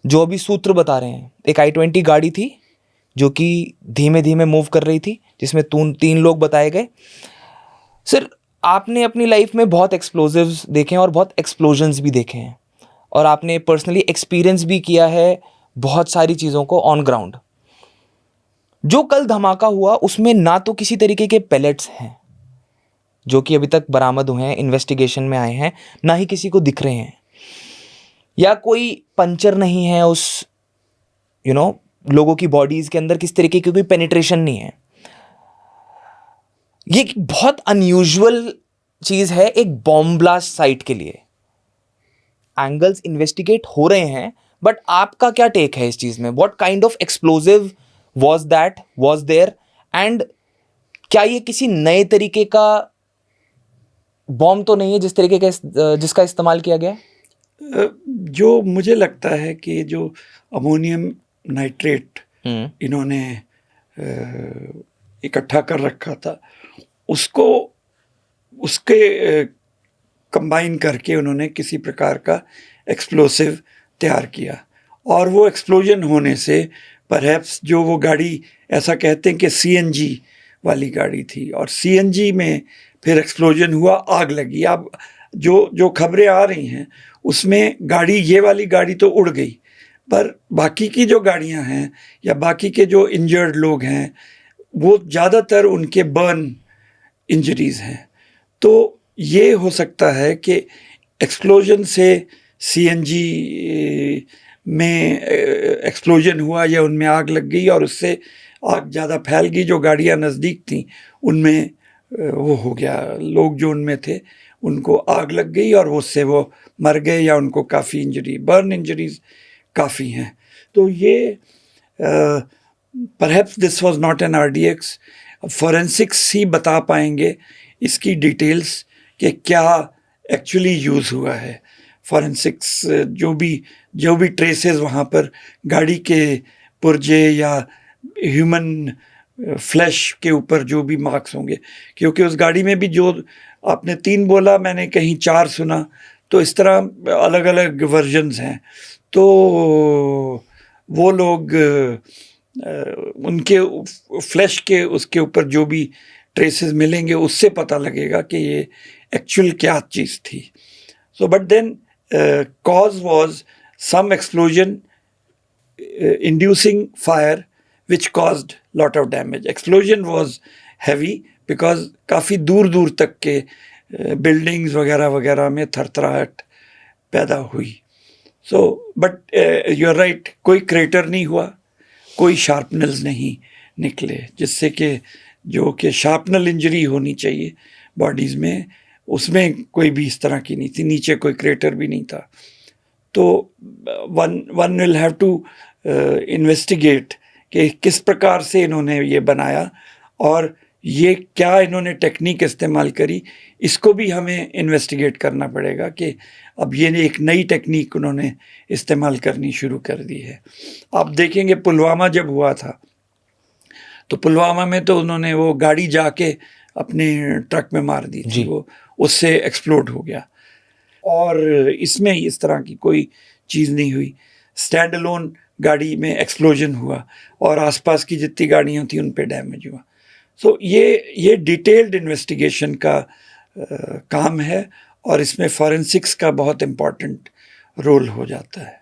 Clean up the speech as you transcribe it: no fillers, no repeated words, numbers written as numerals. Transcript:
जो अभी सूत्र बता रहे हैं, एक i20 गाड़ी थी जो कि धीमे धीमे मूव कर रही थी, जिसमें 3 लोग बताए गए। सर, आपने अपनी लाइफ में बहुत एक्सप्लोजिव्स देखे हैं और बहुत एक्सप्लोजन्स भी देखे हैं, और आपने पर्सनली एक्सपीरियंस भी किया है बहुत सारी चीज़ों को ऑन ग्राउंड। जो कल धमाका हुआ उसमें ना तो किसी तरीके के पैलेट्स हैं जो कि अभी तक बरामद हुए हैं, इन्वेस्टिगेशन में आए हैं, ना ही किसी को दिख रहे हैं, या कोई पंचर नहीं है उस लोगों की बॉडीज के अंदर, किस तरीके की कोई पेनिट्रेशन नहीं है। ये एक बहुत अनयूजुअल चीज है एक बॉम्ब ब्लास्ट साइट के लिए। एंगल्स इन्वेस्टिगेट हो रहे हैं, बट आपका क्या टेक है इस चीज में? What kind of explosive was that, was there, and क्या ये किसी नए तरीके का बॉम्ब तो नहीं है जिस तरीके का जिसका इस्तेमाल किया गया? जो मुझे लगता है कि जो अमोनियम नाइट्रेट इन्होंने इकट्ठा कर रखा था, उसको उसके कंबाइन करके उन्होंने किसी प्रकार का एक्सप्लोसिव तैयार किया, और वो एक्सप्लोजन होने से परहैप्स जो वो गाड़ी, ऐसा कहते हैं कि सीएनजी वाली गाड़ी थी, और सीएनजी में फिर एक्सप्लोजन हुआ, आग लगी। अब जो खबरें आ रही हैं उसमें गाड़ी, ये वाली गाड़ी तो उड़ गई, पर बाकी की जो गाड़ियां हैं या बाकी के जो इंजर्ड लोग हैं वो ज़्यादातर उनके बर्न इंजरीज हैं। तो ये हो सकता है कि एक्सप्लोजन से सीएनजी में एक्सप्लोजन हुआ या उनमें आग लग गई, और उससे आग ज़्यादा फैल गई। जो गाड़ियाँ नज़दीक थीं उनमें वो हो गया, लोग जो उनमें थे उनको आग लग गई और उससे वो मर गए, या उनको काफ़ी इंजरी, बर्न इंजरीज काफ़ी हैं। तो ये perhaps this was not an RDX. Forensics ही बता पाएंगे इसकी डिटेल्स कि क्या एक्चुअली यूज़ हुआ है। फॉरेंसिक्स जो भी ट्रेसेस वहाँ पर गाड़ी के पुर्जे या ह्यूमन फ्लैश के ऊपर जो भी मार्क्स होंगे, क्योंकि उस गाड़ी में भी जो आपने 3 बोला, मैंने कहीं 4 सुना, तो इस तरह अलग अलग वर्जन्स हैं। तो वो लोग उनके फ्लैश के उसके ऊपर जो भी ट्रेसेस मिलेंगे उससे पता लगेगा कि ये एक्चुअल क्या चीज़ थी। So but then cause was some explosion inducing fire which caused lot of damage. Explosion was heavy because काफ़ी दूर दूर तक के बिल्डिंग्स वगैरह वगैरह में थरथराहट पैदा हुई। So but you are right, कोई क्रेटर नहीं हुआ, कोई शार्पनल्स नहीं निकले, जिससे कि जो कि शार्पनल इंजरी होनी चाहिए बॉडीज़ में, उसमें कोई भी इस तरह की नहीं थी। नीचे कोई क्रेटर भी नहीं था। तो one will have to investigate कि किस प्रकार से इन्होंने ये बनाया और ये क्या इन्होंने टेक्निक इस्तेमाल करी। इसको भी हमें इन्वेस्टिगेट करना पड़ेगा कि अब ये एक नई टेक्निक उन्होंने इस्तेमाल करनी शुरू कर दी है। आप देखेंगे पुलवामा जब हुआ था, तो पुलवामा में तो उन्होंने वो गाड़ी जाके अपने ट्रक में मार दी थी, वो उससे एक्सप्लोड हो गया। और इसमें इस तरह की कोई चीज़ नहीं हुई। स्टैंड अलोन गाड़ी में एक्सप्लोजन हुआ और आसपास की जितनी गाड़ियाँ थी उन पे डैमेज हुआ। सो ये डिटेल्ड इन्वेस्टिगेशन का काम है, और इसमें फॉरेंसिक्स का बहुत इम्पॉर्टेंट रोल हो जाता है।